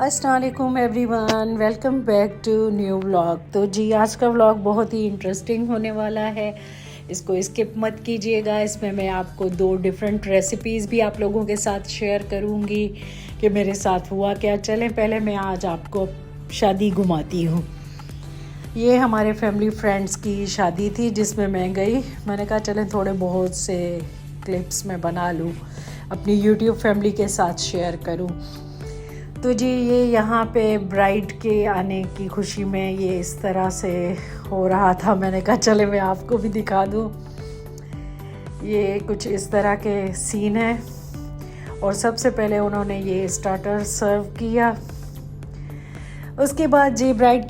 अस्सलाम वालेकुम everyone, welcome back to new vlog. तो जी आज का व्लॉग बहुत ही इंटरेस्टिंग होने वाला है, इसको स्किप मत कीजिएगा। इसमें मैं आपको 2 डिफरेंट रेसिपीज़ भी आप लोगों के साथ शेयर करूंगी कि मेरे साथ हुआ क्या। चलें पहले मैं आज आपको शादी घुमाती हूँ। ये हमारे फैमिली फ्रेंड्स की शादी थी जिसमें मैं गई। मैंने कहा चलें थोड़े बहुत से क्लिप्स मैं बना लूँ, अपनी यूट्यूब फैमिली के साथ शेयर करूँ। तो जी ये यहाँ पे ब्राइड के आने की खुशी में ये इस तरह से हो रहा था। मैंने कहा चले मैं आपको भी दिखा दूँ। ये कुछ इस तरह के सीन है और सबसे पहले उन्होंने ये स्टार्टर सर्व किया। उसके बाद जी ब्राइड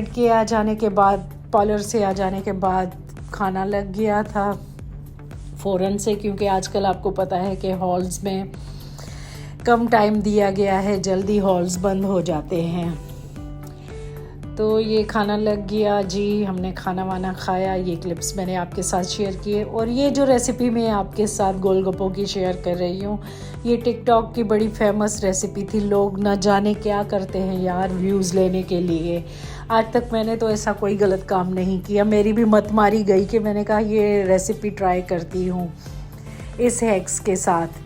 के आ जाने के बाद, पार्लर से आ जाने के बाद खाना लग गया था फ़ौरन से, क्योंकि आजकल आपको पता है कि हॉल्स में कम टाइम दिया गया है, जल्दी हॉल्स बंद हो जाते हैं। तो ये खाना लग गया जी, हमने खाना वाना खाया। ये क्लिप्स मैंने आपके साथ शेयर किए। और ये जो रेसिपी मैं आपके साथ गोलगप्पों की शेयर कर रही हूँ, ये टिकटॉक की बड़ी फेमस रेसिपी थी। लोग न जाने क्या करते हैं यार व्यूज़ लेने के लिए। आज तक मैंने तो ऐसा कोई गलत काम नहीं किया। मेरी भी मत मारी गई कि मैंने कहा ये रेसिपी ट्राई करती हूँ इस हैक्स के साथ।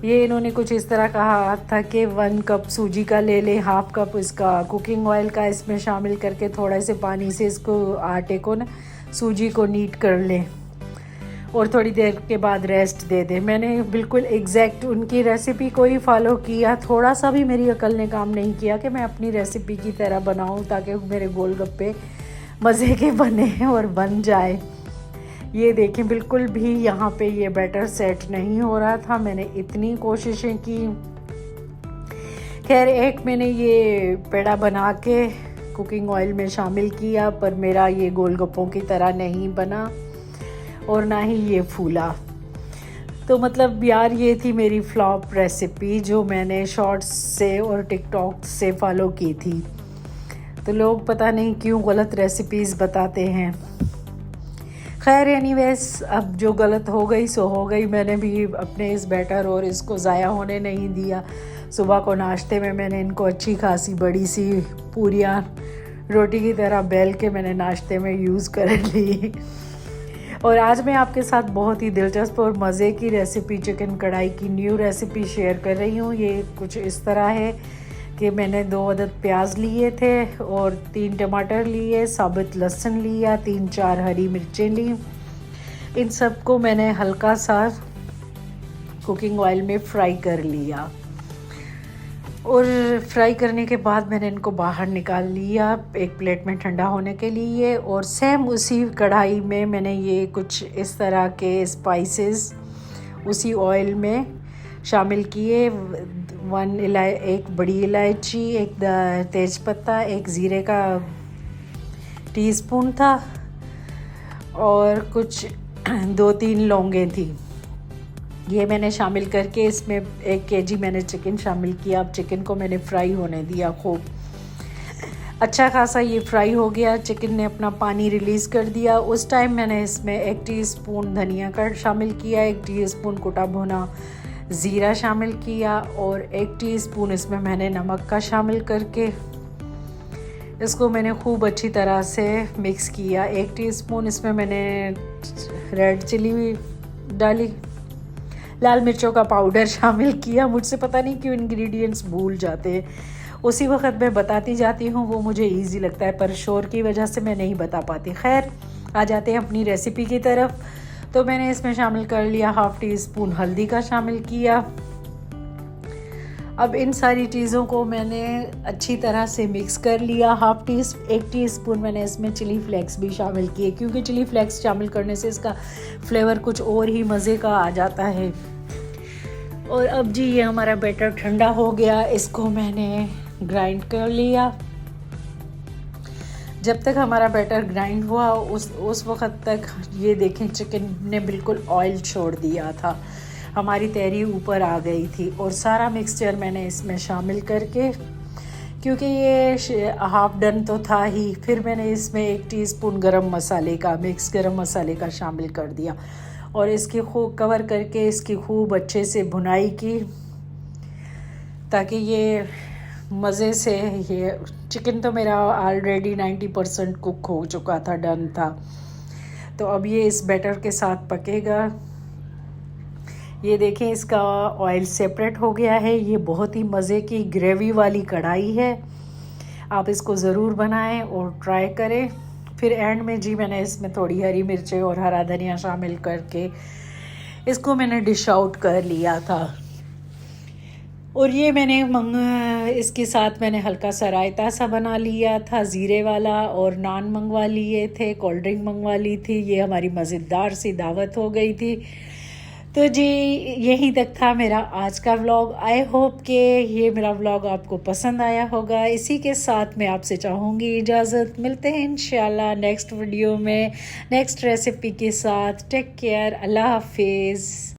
ये इन्होंने कुछ इस तरह कहा था कि 1 कप सूजी का ले लें, 1/2 कप इसका कुकिंग ऑयल का इसमें शामिल करके थोड़ा से पानी से इसको आटे को ना सूजी को नीट कर लें और थोड़ी देर के बाद रेस्ट दे दें। मैंने बिल्कुल एग्जैक्ट उनकी रेसिपी को ही फॉलो किया। थोड़ा सा भी मेरी अकल ने काम नहीं किया कि मैं अपनी रेसिपी की तरह बनाऊं ताकि मेरे गोलगप्पे मज़े के बने और बन जाए। ये देखें बिल्कुल भी यहाँ पे ये बैटर सेट नहीं हो रहा था। मैंने इतनी कोशिशें की। खैर एक मैंने ये पेड़ा बना के कुकिंग ऑयल में शामिल किया, पर मेरा ये गोलगप्पों की तरह नहीं बना और ना ही ये फूला। तो मतलब यार ये थी मेरी फ्लॉप रेसिपी जो मैंने शॉर्ट्स से और टिकटॉक से फॉलो की थी। तो लोग पता नहीं क्यों गलत रेसिपीज़ बताते हैं। खैर एनीवेज, अब जो गलत हो गई सो हो गई। मैंने भी अपने इस बैटर और इसको ज़ाया होने नहीं दिया। सुबह को नाश्ते में मैंने इनको अच्छी खासी बड़ी सी पूरियाँ रोटी की तरह बेल के मैंने नाश्ते में यूज़ कर ली। और आज मैं आपके साथ बहुत ही दिलचस्प और मज़े की रेसिपी, चिकन कढ़ाई की न्यू रेसिपी शेयर कर रही हूँ। ये कुछ इस तरह है कि मैंने 2 अदद प्याज लिए थे और 3 टमाटर लिए, साबुत लहसुन लिया, 3-4 हरी मिर्चें ली। इन सबको मैंने हल्का सा कुकिंग ऑयल में फ्राई कर लिया और फ्राई करने के बाद मैंने इनको बाहर निकाल लिया एक प्लेट में ठंडा होने के लिए। और सेम उसी कढ़ाई में मैंने ये कुछ इस तरह के स्पाइसेस उसी ऑयल में शामिल किए। 1 बड़ी इलायची, 1 तेज़पत्ता, 1 ज़ीरे का टीस्पून था और कुछ 2-3 लौंगें थी। ये मैंने शामिल करके इसमें 1 केजी मैंने चिकन शामिल किया। अब चिकन को मैंने फ्राई होने दिया खूब अच्छा खासा। ये फ्राई हो गया, चिकन ने अपना पानी रिलीज़ कर दिया। उस टाइम मैंने इसमें 1 टीस्पून धनिया का शामिल किया, 1 टीस्पून कुटा भुना ज़ीरा शामिल किया और 1 टीस्पून इसमें मैंने नमक का शामिल करके इसको मैंने खूब अच्छी तरह से मिक्स किया। 1 टीस्पून इसमें मैंने रेड चिली डाली, लाल मिर्चों का पाउडर शामिल किया। मुझसे पता नहीं क्यों इंग्रेडिएंट्स भूल जाते हैं। उसी वक्त मैं बताती जाती हूँ, वो मुझे इजी लगता है, पर शोर की वजह से मैं नहीं बता पाती। खैर आ जाते हैं अपनी रेसिपी की तरफ। तो मैंने इसमें शामिल कर लिया 1/2 टीस्पून हल्दी का शामिल किया। अब इन सारी चीज़ों को मैंने अच्छी तरह से मिक्स कर लिया। 1 टीस्पून मैंने इसमें चिली फ्लेक्स भी शामिल किए, क्योंकि चिली फ्लेक्स शामिल करने से इसका फ्लेवर कुछ और ही मज़े का आ जाता है। और अब जी ये हमारा बैटर ठंडा हो गया, इसको मैंने ग्राइंड कर लिया। जब तक हमारा बैटर ग्राइंड हुआ उस वक्त तक ये देखें चिकन ने बिल्कुल ऑयल छोड़ दिया था, हमारी तहरी ऊपर आ गई थी। और सारा मिक्सचर मैंने इसमें शामिल करके, क्योंकि ये हाफ डन तो था ही, फिर मैंने इसमें 1 टीस्पून मिक्स गरम मसाले का शामिल कर दिया और इसकी खूब कवर करके इसकी खूब अच्छे से भुनाई की ताकि ये मज़े से, ये चिकन तो मेरा ऑलरेडी 90% कुक हो चुका था, डन था। तो अब ये इस बैटर के साथ पकेगा। ये देखें इसका ऑयल सेपरेट हो गया है। ये बहुत ही मज़े की ग्रेवी वाली कढ़ाई है। आप इसको ज़रूर बनाएं और ट्राई करें। फिर एंड में जी मैंने इसमें थोड़ी हरी मिर्चें और हरा धनिया शामिल करके इसको मैंने डिश आउट कर लिया था। और ये मैंने इसके साथ मैंने हल्का सा रायता सा बना लिया था ज़ीरे वाला, और नान मंगवा लिए थे, कोल्ड ड्रिंक मंगवा ली थी। ये हमारी मज़ेदार सी दावत हो गई थी। तो जी यहीं तक था मेरा आज का व्लॉग। आई होप कि ये मेरा व्लॉग आपको पसंद आया होगा। इसी के साथ मैं आपसे चाहूँगी इजाज़त। मिलते हैं इंशाल्लाह नेक्स्ट वीडियो में नेक्स्ट रेसिपी के साथ। टेक केयर, अल्लाह हाफिज़।